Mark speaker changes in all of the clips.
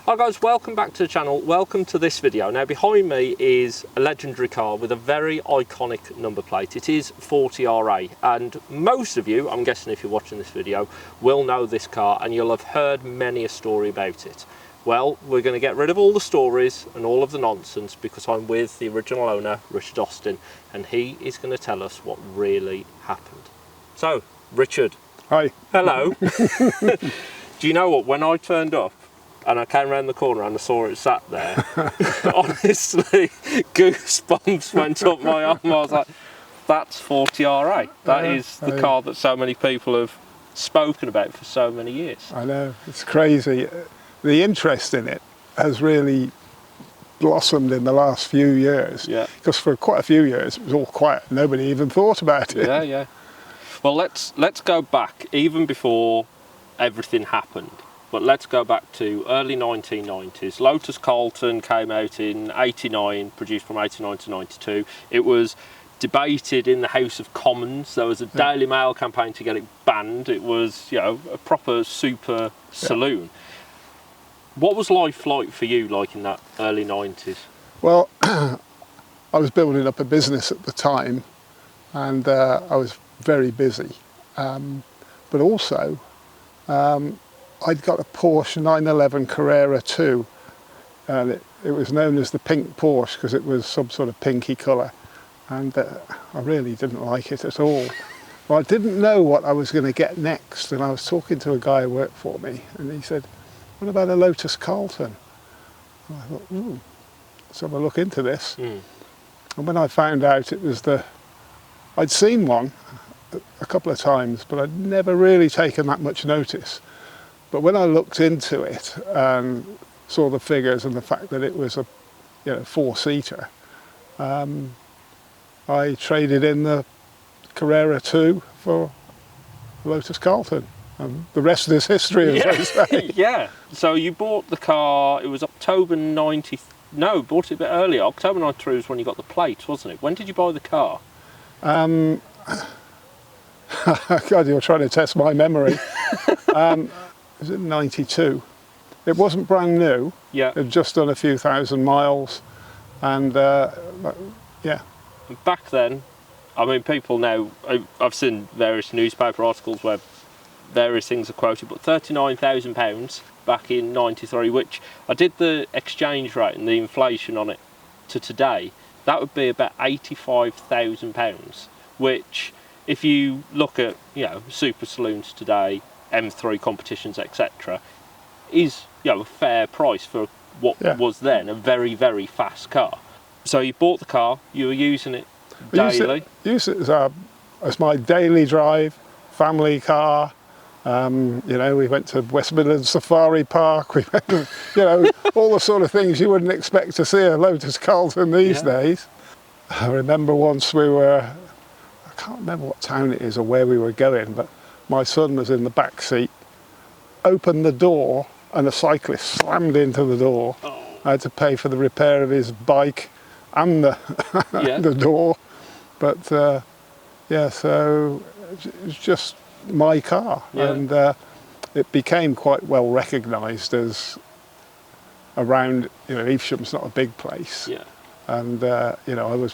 Speaker 1: Hi guys, welcome back to the channel, welcome to this video. Now behind me is a legendary car with a very iconic number plate. It is 40RA, and most of you, I'm guessing if you're watching this video, will know this car and you'll have heard many a story about it. Well, we're going to get rid of all the stories and all of the nonsense because I'm with the original owner, Richard Austin, and he is going to tell us what really happened. So, Richard.
Speaker 2: Hi.
Speaker 1: Hello. Do you know what, when I turned up, and I came around the corner and I saw it sat there, honestly, goosebumps went up my arm. I was like, that's 40RA. That is the car that so many people have spoken about for so many years.
Speaker 2: I know, it's crazy. The interest in it has really blossomed in the last few years. Yeah. Because for quite a few years it was all quiet. Nobody even thought about it.
Speaker 1: Yeah, yeah. Well, let's go back even before everything happened. But let's go back to early 1990s. Lotus Carlton came out in 89, produced from 89 to 92. It was debated in the House of Commons. There was a Daily Mail campaign to get it banned. It was, you know, a proper super saloon. What was life like for you, like in that early 90s?
Speaker 2: Well, I was building up a business at the time, and I was very busy. But also, I'd got a Porsche 911 Carrera 2, and it was known as the pink Porsche because it was some sort of pinky colour, and I really didn't like it at all. Well, I didn't know what I was going to get next, and I was talking to a guy who worked for me, and he said, what about a Lotus Carlton? And I thought, let's have a look into this. And when I found out it was I'd seen one a couple of times, but I'd never really taken that much notice. But when I looked into it and saw the figures and the fact that it was a four-seater, I traded in the Carrera 2 for Lotus Carlton. And the rest is history, as they say.
Speaker 1: Yeah. So you bought the car, it was October 90... No, bought it a bit earlier. October 93 was when you got the plate, wasn't it? When did you buy the car?
Speaker 2: God, you're trying to test my memory. Was it 92? It wasn't brand new. Yeah. It had just done a few thousand miles, and yeah.
Speaker 1: Back then, I mean, people now, I've seen various newspaper articles where various things are quoted, but £39,000 back in 93, which I did the exchange rate and the inflation on it to today, that would be about £85,000, which if you look at, super saloons today, M3 competitions, etc., is a fair price for what was then a very, very fast car. So you bought the car, you were using it daily.
Speaker 2: Used it as my daily drive, family car. We went to West Midlands Safari Park. We went to, all the sort of things you wouldn't expect to see a Lotus Carlton these days. I remember once I can't remember what town it is or where we were going, but my son was in the back seat, opened the door, and a cyclist slammed into the door. Oh. I had to pay for the repair of his bike and the door. But so it was just my car, and it became quite well recognised as around, Evesham's not a big place. Yeah. And, I was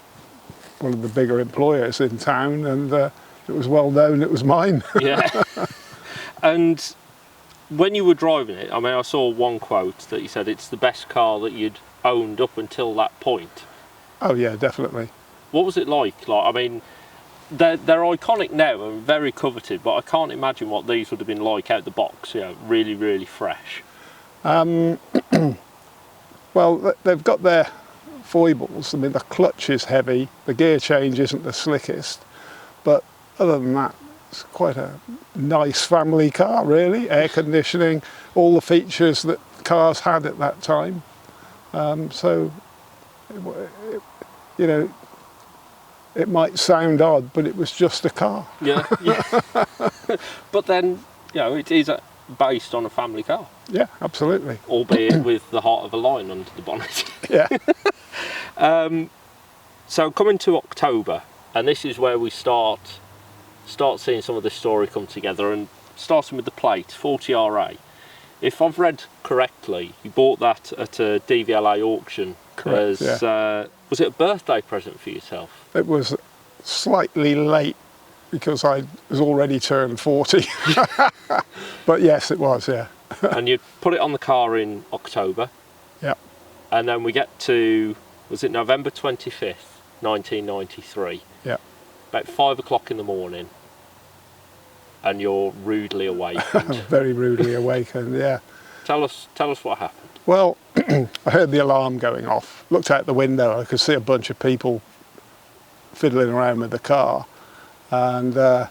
Speaker 2: one of the bigger employers in town, and it was well known it was mine. Yeah.
Speaker 1: And when you were driving it, I mean, I saw one quote that you said it's the best car that you'd owned up until that point. Oh yeah,
Speaker 2: definitely.
Speaker 1: What was it like? Like, I mean, they're iconic now and very coveted, but I can't imagine what these would have been like out the box, really, really fresh.
Speaker 2: Well, they've got their foibles. I mean, the clutch is heavy, the gear change isn't the slickest, but other than that, it's quite a nice family car, really. Air conditioning, all the features that cars had at that time. It might sound odd, but it was just a car.
Speaker 1: Yeah, yeah. But then, it is based on a family car.
Speaker 2: Yeah, absolutely.
Speaker 1: Albeit with the heart of a lion under the bonnet.
Speaker 2: Yeah.
Speaker 1: So coming to October, and this is where we start seeing some of this story come together, and starting with the plate, 40RA. if I've read correctly, you bought that at a DVLA auction.
Speaker 2: Correct,
Speaker 1: Was it a birthday present for yourself?
Speaker 2: It was slightly late because I was already turned 40. But yes, it was, yeah.
Speaker 1: And you put it on the car in October.
Speaker 2: Yeah.
Speaker 1: And then we get to, was it November 25th, 1993?
Speaker 2: Yeah.
Speaker 1: About 5 o'clock in the morning. And you're rudely awakened.
Speaker 2: Very rudely awakened, yeah.
Speaker 1: Tell us what happened.
Speaker 2: Well, I heard the alarm going off, looked out the window, I could see a bunch of people fiddling around with the car, and I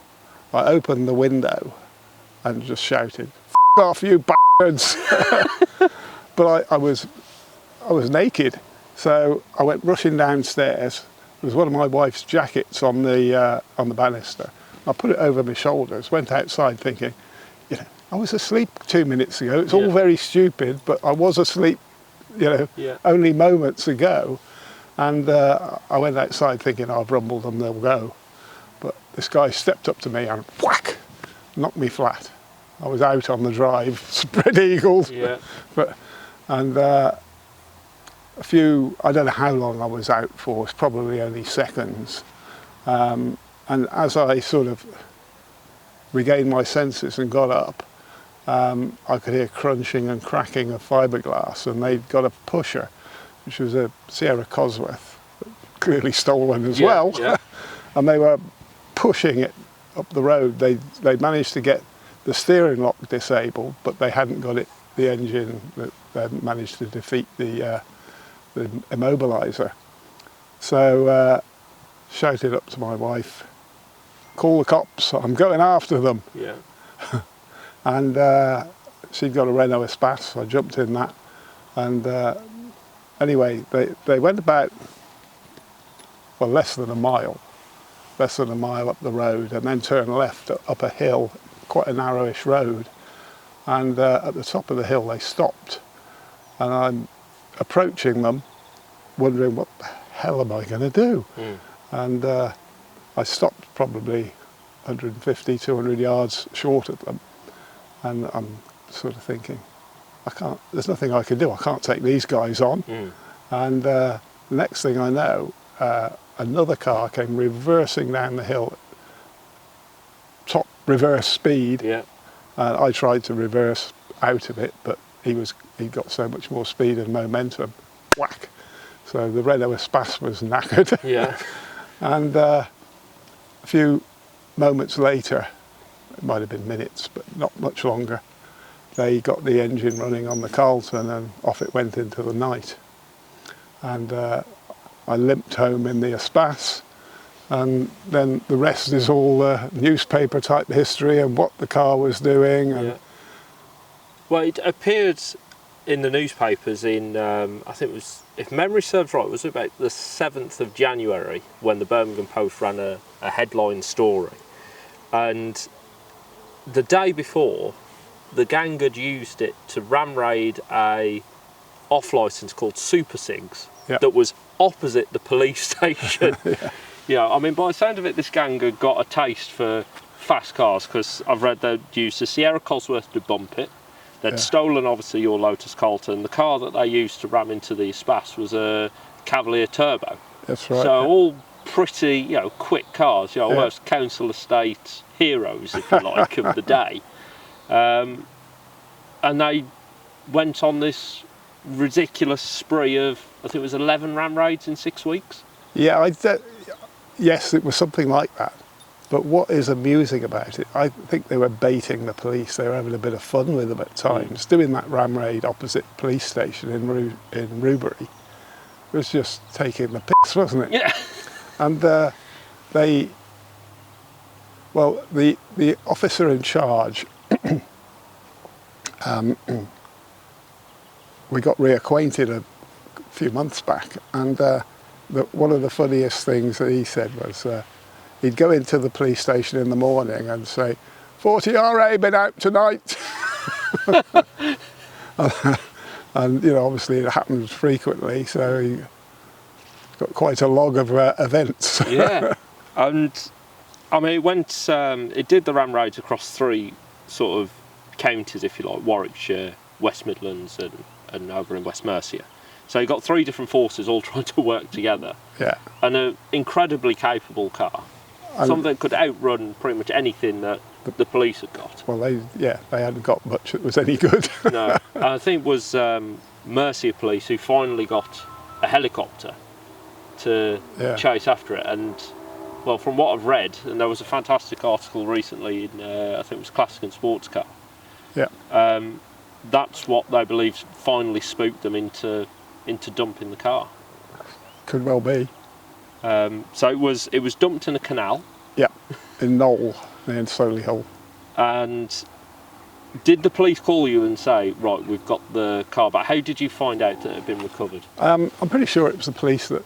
Speaker 2: opened the window and just shouted, "F*** off, you bastards!" But I was naked, so I went rushing downstairs. There was one of my wife's jackets on the banister. I put it over my shoulders, went outside thinking, you know, I was asleep 2 minutes ago. It's all very stupid, but I was asleep, only moments ago. And I went outside thinking, I've rumbled and they'll go. But this guy stepped up to me and whack, knocked me flat. I was out on the drive, spread eagled.
Speaker 1: Yeah.
Speaker 2: And I don't know how long I was out for, it's probably only seconds. And as I sort of regained my senses and got up, I could hear crunching and cracking of fiberglass, and they'd got a pusher, which was a Sierra Cosworth, clearly stolen as well.
Speaker 1: Yeah.
Speaker 2: And they were pushing it up the road. They managed to get the steering lock disabled, but they hadn't got the engine. They hadn't managed to defeat the immobiliser. So shouted up to my wife, "Call the cops! I'm going after them."
Speaker 1: Yeah.
Speaker 2: And she'd got a Renault Espace, so I jumped in that. And anyway, they went about, less than a mile up the road, and then turned left up a hill, quite a narrowish road. And at the top of the hill, they stopped. And I'm approaching them, wondering what the hell am I going to do? And I stopped probably 150, 200 yards short of them. And I'm sort of thinking, there's nothing I can do. I can't take these guys on. And the next thing I know, another car came reversing down the hill, top reverse speed.
Speaker 1: Yeah.
Speaker 2: And I tried to reverse out of it, but he got so much more speed and momentum. Whack! So the Renault Espace was knackered.
Speaker 1: Yeah.
Speaker 2: And a few moments later, it might have been minutes, but not much longer, they got the engine running on the Carlton, and off it went into the night. And I limped home in the Espace, and then the rest is all newspaper type history and what the car was doing. And
Speaker 1: Well, it appeared in the newspapers in, I think it was, if memory serves right, it was about the 7th of January when the Birmingham Post ran a headline story. And the day before, the gang had used it to ram raid a off licence called Super Sigs that was opposite the police station. I mean, by the sound of it, this gang had got a taste for fast cars, because I've read they'd used a Sierra Cosworth to bump it. They'd stolen, obviously, your Lotus Carlton. The car that they used to ram into the Espace was a Cavalier Turbo.
Speaker 2: That's right.
Speaker 1: So all pretty, quick cars, almost council estate heroes, if you like, of the day. And they went on this ridiculous spree of, I think it was 11 ram raids in 6 weeks.
Speaker 2: Yeah, yes, it was something like that. But what is amusing about it, I think they were baiting the police. They were having a bit of fun with them at times. Doing that ram raid opposite the police station in Rubery was just taking the piss, wasn't it?
Speaker 1: Yeah.
Speaker 2: And the officer in charge, we got reacquainted a few months back, and one of the funniest things that he said was he'd go into the police station in the morning and say, 40 RA been out tonight. And obviously it happens frequently, so he got quite a log of events.
Speaker 1: Yeah. And I mean, it did the ram raids across 3 sort of counties, if you like: Warwickshire, West Midlands and over in West Mercia. So you got 3 different forces all trying to work together.
Speaker 2: Yeah.
Speaker 1: And an incredibly capable car. Something that could outrun pretty much anything that the police had got.
Speaker 2: Well, they hadn't got much that was any good.
Speaker 1: No. And I think it was Mercia Police who finally got a helicopter to chase after it. And, well, from what I've read, and there was a fantastic article recently in, I think it was Classic and Sports Car.
Speaker 2: Yeah.
Speaker 1: That's what they believe finally spooked them into dumping the car.
Speaker 2: Could well be.
Speaker 1: So it was dumped in a canal.
Speaker 2: Yeah, in Knoll, in Solihull.
Speaker 1: And did the police call you and say, right, we've got the car back? How did you find out that it had been recovered?
Speaker 2: I'm pretty sure it was the police that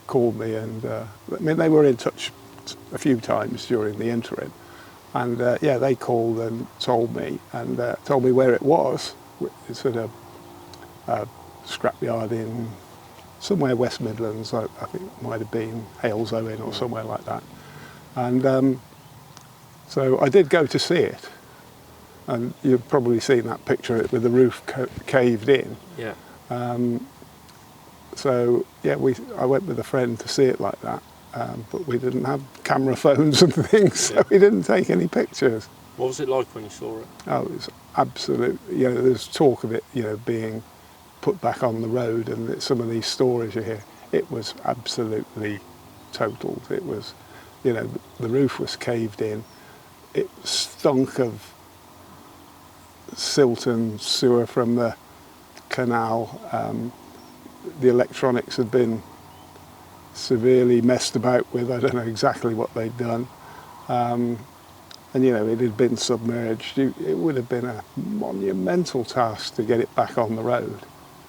Speaker 2: called me, and they were in touch a few times during the interim. And they called and told me where it was. It's at a scrapyard in somewhere West Midlands. I think it might have been Halesowen or somewhere like that. And so I did go to see it. And you've probably seen that picture with the roof caved in.
Speaker 1: Yeah.
Speaker 2: I went with a friend to see it like that. But we didn't have camera phones and things, so we didn't take any pictures.
Speaker 1: What was it like when you saw it?
Speaker 2: Oh, it was absolute. There's talk of it, being put back on the road, and some of these stories you hear. It was absolutely totaled. It was, the roof was caved in. It stunk of silt and sewer from the canal. The electronics had been severely messed about with. I don't know exactly what they'd done. It had been submerged. It would have been a monumental task to get it back on the road.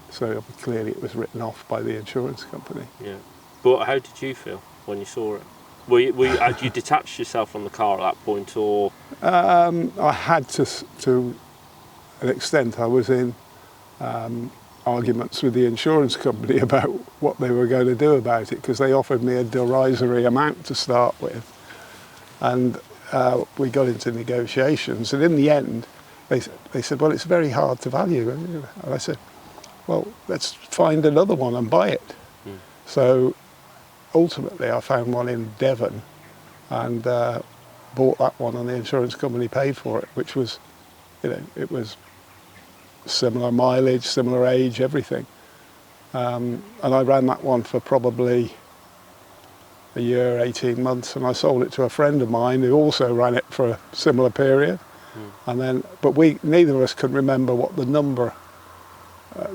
Speaker 2: So clearly it was written off by the insurance company.
Speaker 1: Yeah. But how did you feel when you saw it? Had you detached yourself from the car at that point, or?
Speaker 2: I had to an extent. I was in arguments with the insurance company about what they were going to do about it, because they offered me a derisory amount to start with, and we got into negotiations, and in the end they said, well, it's very hard to value, and I said, well, let's find another one and buy it. So ultimately I found one in Devon and bought that one, and the insurance company paid for it, which was, it was similar mileage, similar age, everything. And I ran that one for probably a year, 18 months, and I sold it to a friend of mine who also ran it for a similar period. And then, but neither of us could remember what the number,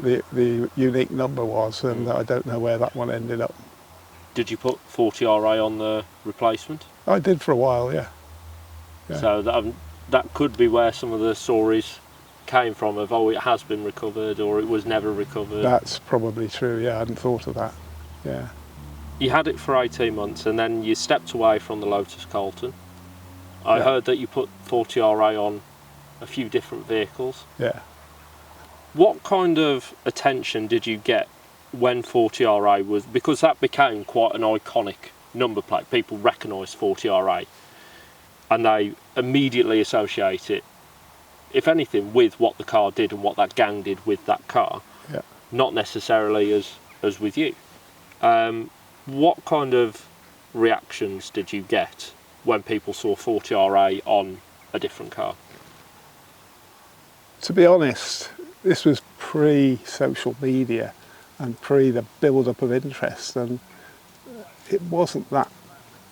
Speaker 2: the unique number was, and I don't know where that one ended up.
Speaker 1: Did you put 40RA on the replacement?
Speaker 2: I did for a while, yeah.
Speaker 1: So that could be where some of the stories came from, of, it has been recovered, or it was never recovered.
Speaker 2: That's probably true, yeah. I hadn't thought of that, yeah.
Speaker 1: You had it for 18 months, and then you stepped away from the Lotus Carlton. I heard that you put 40RA on a few different vehicles.
Speaker 2: Yeah.
Speaker 1: What kind of attention did you get when 40RA was, because that became quite an iconic number plate. People recognise 40RA and they immediately associate it, if anything, with what the car did and what that gang did with that car, not necessarily as with you. What kind of reactions did you get when people saw 40RA on a different car?
Speaker 2: To be honest, this was pre-social media and pre the build-up of interest, and it wasn't that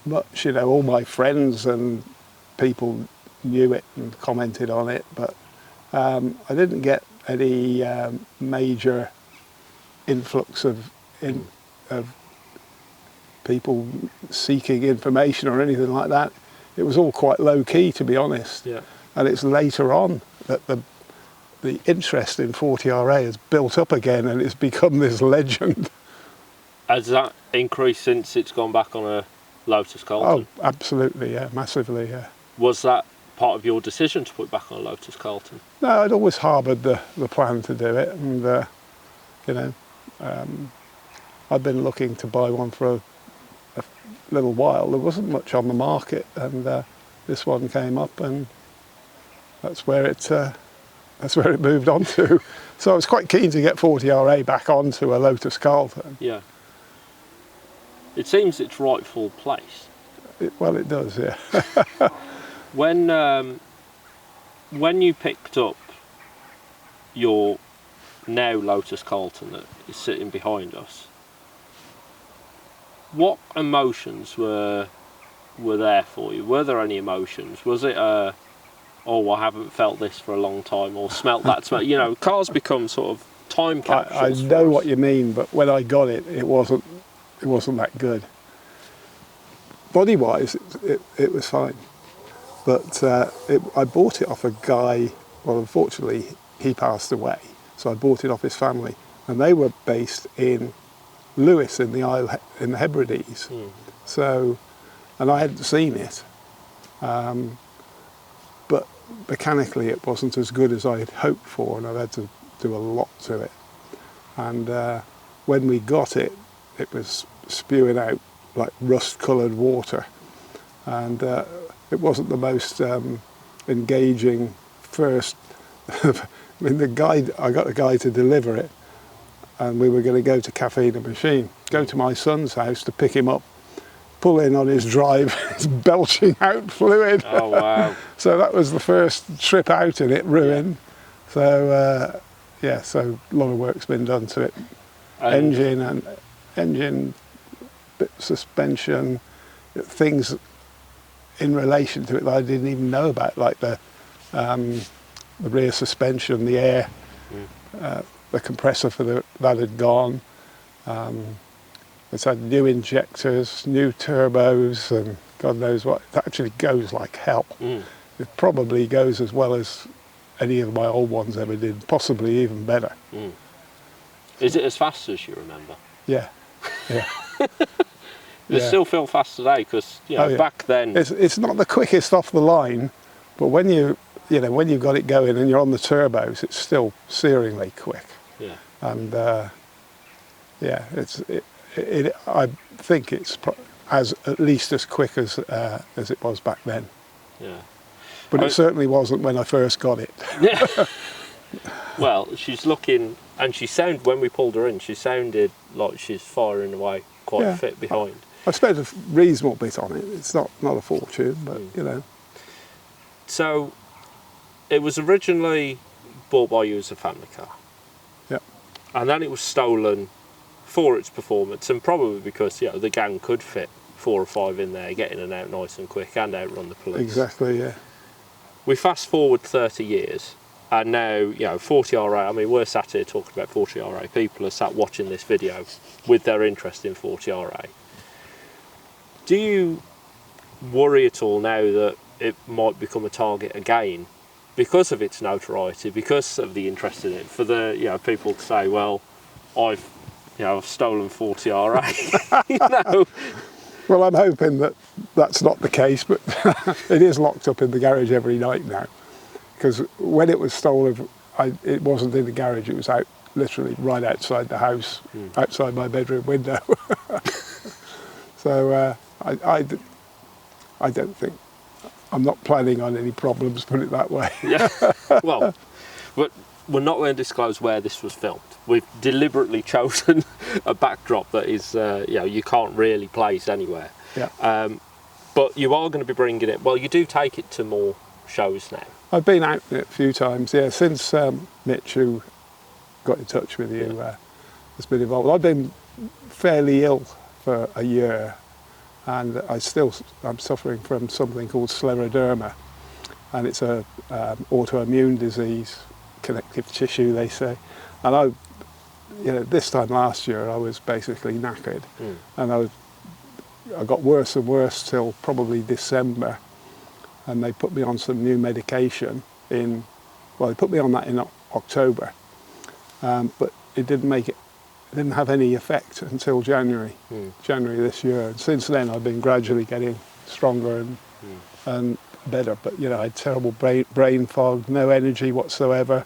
Speaker 2: much, all my friends and people knew it and commented on it, but I didn't get any major influx of people seeking information or anything like that. It was all quite low-key, to be honest.
Speaker 1: Yeah.
Speaker 2: And it's later on that the interest in 40RA has built up again, and it's become this legend.
Speaker 1: Has that increased since it's gone back on a Lotus Carlton?
Speaker 2: Oh, absolutely, yeah, massively, yeah.
Speaker 1: Was that part of your decision to put back on a Lotus Carlton?
Speaker 2: No, I'd always harboured the plan to do it, and I'd been looking to buy one for a little while. There wasn't much on the market, and this one came up, and that's where it that's where it moved on to. So I was quite keen to get 40RA back onto a Lotus Carlton.
Speaker 1: Yeah. It seems its rightful place.
Speaker 2: Well, it does, yeah.
Speaker 1: When you picked up your now Lotus Carlton that is sitting behind us, what emotions were there for you? Were there any emotions? Was it oh, I haven't felt this for a long time, or smelt that smell? You know, cars become sort of time capsules.
Speaker 2: I know what you mean, but when I got it, it wasn't that good. Body-wise, it was fine, but I bought it off a guy. Well, unfortunately, he passed away, so I bought it off his family, and they were based in Lewis in the Hebrides. So, and I hadn't seen it, but mechanically it wasn't as good as I had hoped for, and I had to do a lot to it. And when we got it, it was spewing out like rust-coloured water, and it wasn't the most engaging first. I mean, I got a guy to deliver it, and we were going to go to Cafe de Machine, go to my son's house to pick him up, pull in on his drive, it's belching out fluid.
Speaker 1: Oh, wow.
Speaker 2: So that was the first trip out in it, ruined. So, yeah, so a lot of work's been done to it. Engine, bit suspension, things in relation to it that I didn't even know about, like the rear suspension, the air, the compressor that had gone. It's had new injectors, new turbos, and God knows what. It actually goes like hell. It probably goes as well as any of my old ones ever did, possibly even better.
Speaker 1: Is it as fast as you remember?
Speaker 2: Yeah.
Speaker 1: Does it still feel fast today? Because back then,
Speaker 2: it's not the quickest off the line, but when you've got it going and you're on the turbos, it's still searingly quick.
Speaker 1: Yeah.
Speaker 2: And I think it's at least as quick as it was back then.
Speaker 1: Yeah.
Speaker 2: But it certainly wasn't when I first got it.
Speaker 1: Yeah. Well, she's looking, and when we pulled her in, she sounded like she's firing away quite fit behind.
Speaker 2: I spent a reasonable bit on it. It's not a fortune, but
Speaker 1: So, it was originally bought by you as a family car.
Speaker 2: Yeah.
Speaker 1: And then it was stolen for its performance, and probably because the gang could fit 4 or 5 in there, get in and out nice and quick, and outrun the police.
Speaker 2: Exactly, yeah.
Speaker 1: We fast forward 30 years, and now 40RA. I mean, we're sat here talking about 40RA. People are sat watching this video with their interest in 40RA. Do you worry at all now that it might become a target again because of its notoriety, because of the interest in it? For the people to say, well, I've stolen 40RA.
Speaker 2: Well, I'm hoping that that's not the case, but it is locked up in the garage every night now. Because when it was stolen, it wasn't in the garage, it was out, literally right outside the house, outside my bedroom window. So I don't think, I'm not planning on any problems, put it that way.
Speaker 1: Yeah. Well, but we're not going to disclose where this was filmed. We've deliberately chosen a backdrop that is, you can't really place anywhere.
Speaker 2: Yeah.
Speaker 1: But you are going to be bringing it. Well, you do take it to more shows now.
Speaker 2: I've been out a few times, since Mitch, who got in touch with you, has been involved. I've been fairly ill for a year, and I'm suffering from something called scleroderma, and it's a autoimmune disease, connective tissue, they say. And this time last year, I was basically knackered, and I got worse and worse till probably December, and they put me on some new medication they put me on that in October, but it didn't have any effect until January this year. And since then, I've been gradually getting stronger and better. But I had terrible brain fog, no energy whatsoever.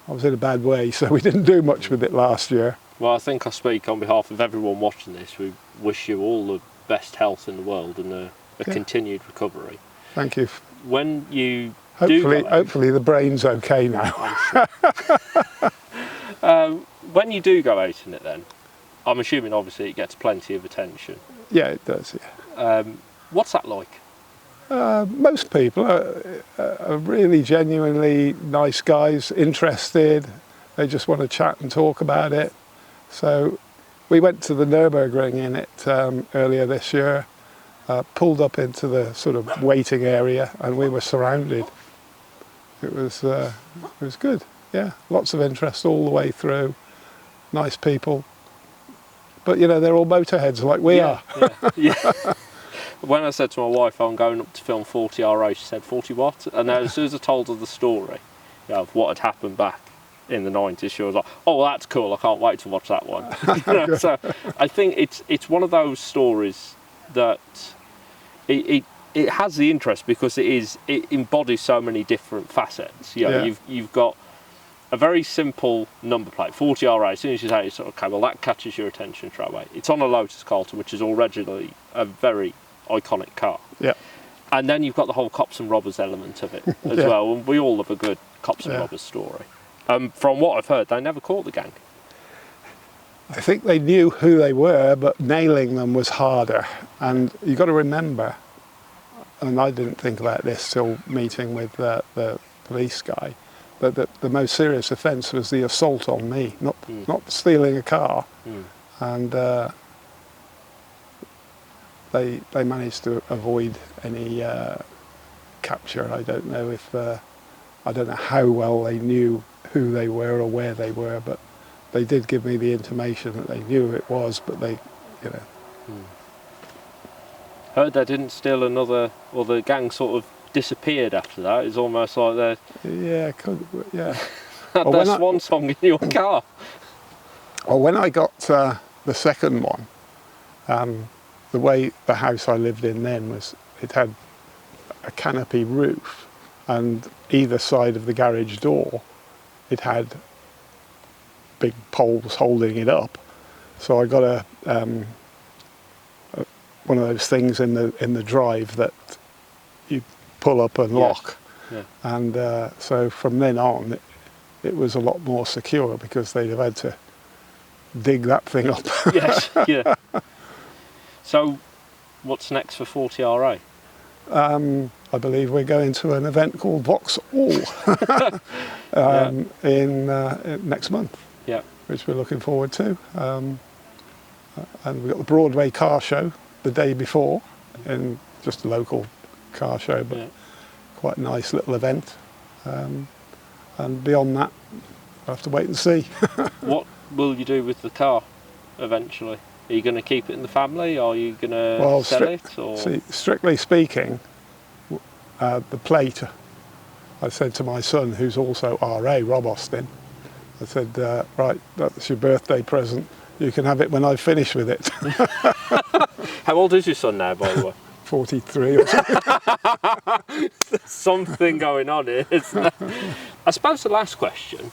Speaker 2: I was in a bad way, so we didn't do much with it last year.
Speaker 1: Well, I think I speak on behalf of everyone watching this. We wish you all the best health in the world and a continued recovery.
Speaker 2: Thank you.
Speaker 1: When you
Speaker 2: Hopefully the brain's okay now.
Speaker 1: When you do go out in it then, I'm assuming obviously it gets plenty of attention.
Speaker 2: Yeah, it does, yeah.
Speaker 1: What's that like?
Speaker 2: Most people are really genuinely nice guys, interested. They just want to chat and talk about it. So we went to the Nürburgring in it earlier this year, pulled up into the sort of waiting area, and we were surrounded. It was good, yeah. Lots of interest all the way through. Nice people. But, you know, they're all motorheads like we are.
Speaker 1: Yeah. When I said to my wife I'm going up to film 40 RA, she said, 40 what? And then as soon as I told her the story, you know, of what had happened back in the 90s, she was like, oh, well, that's cool, I can't wait to watch that one. You know, so I think it's one of those stories that it has the interest because it embodies so many different facets. You know, you've got a very simple number plate, 40 RA. As soon as you say it, sort of, okay, well, that catches your attention straight away. It's on a Lotus Carlton, which is already a very iconic car.
Speaker 2: Yeah.
Speaker 1: And then you've got the whole cops and robbers element of it as well. And we all love a good cops and robbers story. From what I've heard, they never caught the gang.
Speaker 2: I think they knew who they were, but nailing them was harder. And you've got to remember, and I didn't think about this till meeting with the police guy, that the most serious offence was the assault on me, not stealing a car. And they managed to avoid any capture. I don't know how well they knew who they were or where they were, but they did give me the intimation that they knew who it was, but they, you know.
Speaker 1: Heard they didn't steal another, or the gang sort of disappeared after that. It's almost like they had their swan song in your car.
Speaker 2: Well, when I got the second one, the way the house I lived in then was, it had a canopy roof, and either side of the garage door it had big poles holding it up. So I got a one of those things in the drive that you pull up and lock. Yeah. And so from then on it was a lot more secure because they'd have had to dig that thing up.
Speaker 1: Yes, yeah. So what's next for 40 RA?
Speaker 2: I believe we're going to an event called Vauxhall in next month, which we're looking forward to. And we've got the Broadway car show the day before, in just a local car show, but quite a nice little event. And beyond that, we'll have to wait and see.
Speaker 1: What will you do with the car eventually? Are you going to keep it in the family, or are you going to sell it? Or?
Speaker 2: See, strictly speaking, the plate, I said to my son, who's also RA, Rob Austin, I said, right, that's your birthday present. You can have it when I finish with it.
Speaker 1: How old is your son now, by the way?
Speaker 2: 43 or something.
Speaker 1: There's something going on here, isn't there? I suppose the last question,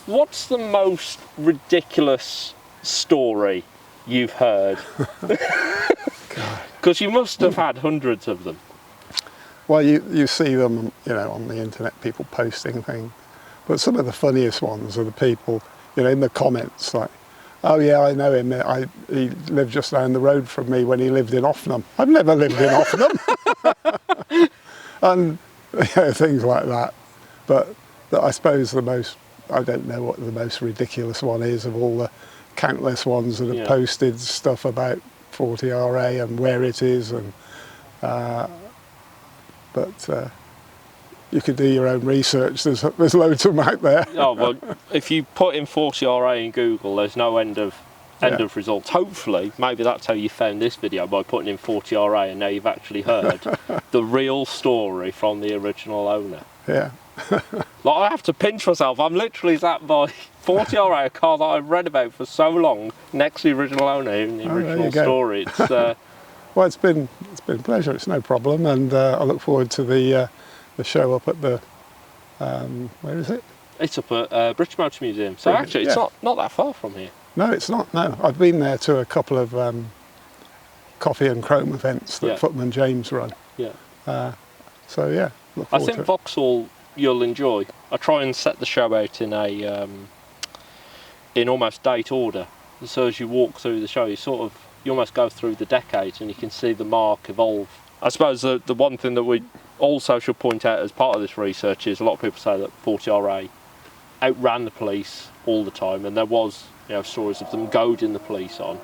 Speaker 1: what's the most ridiculous story you've heard? Because you must have had hundreds of them.
Speaker 2: Well, you see them, you know, on the internet, people posting things. But some of the funniest ones are the people, you know, in the comments, like, oh yeah, I know him. He lived just down the road from me when he lived in Offnham. I've never lived in Offnham. And you know, things like that. But I suppose I don't know what the most ridiculous one is of all the countless ones that have posted stuff about 40 RA and where it is, and but you could do your own research. There's loads of them out there.
Speaker 1: Oh well, if you put in 40 RA in Google, there's no end of results. Hopefully, maybe that's how you found this video, by putting in 40 RA, and now you've actually heard the real story from the original owner.
Speaker 2: Yeah.
Speaker 1: Like, I have to pinch myself. I'm literally sat by 40 RA, a car that I've read about for so long, next to the original owner in the original story. It's
Speaker 2: well, it's been a pleasure. It's no problem, and I look forward to the show up at the where is it?
Speaker 1: It's up at British Motor Museum. So actually, it's not that far from here.
Speaker 2: No, it's not. No, I've been there to a couple of coffee and chrome events that Footman James run.
Speaker 1: Yeah.
Speaker 2: So yeah, look
Speaker 1: I
Speaker 2: forward
Speaker 1: think
Speaker 2: to it.
Speaker 1: Vauxhall you'll enjoy. I try and set the show out in a in almost date order. So as you walk through the show, you almost go through the decades and you can see the marque evolve. I suppose the one thing that we also should point out as part of this research is a lot of people say that 40RA outran the police all the time, and there was, you know, stories of them goading the police on,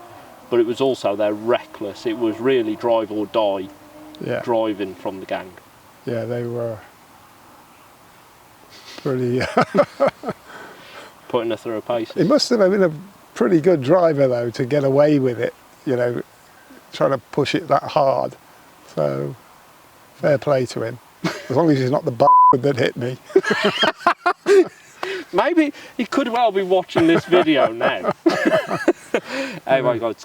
Speaker 1: but it was also they're reckless. It was really drive or die,
Speaker 2: Yeah,
Speaker 1: driving from the gang.
Speaker 2: yeah, they were pretty.
Speaker 1: Putting her through her paces.
Speaker 2: He must have been a pretty good driver though to get away with it. You know, trying to push it that hard. So fair play to him. As long as he's not the bastard that hit me.
Speaker 1: Maybe he could well be watching this video now. Anyway, guys,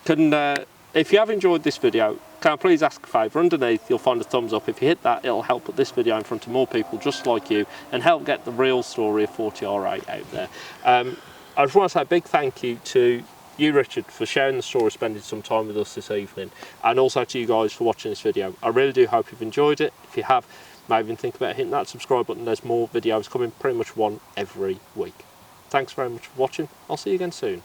Speaker 1: if you have enjoyed this video, can I please ask a favour? Underneath, you'll find a thumbs up. If you hit that, it'll help put this video in front of more people just like you and help get the real story of 40RA out there. I just want to say a big thank you to you, Richard, for sharing the story, spending some time with us this evening, and also to you guys for watching this video. I really do hope you've enjoyed it. If you have, maybe even think about hitting that subscribe button. There's more videos coming, pretty much one every week. Thanks very much for watching. I'll see you again soon.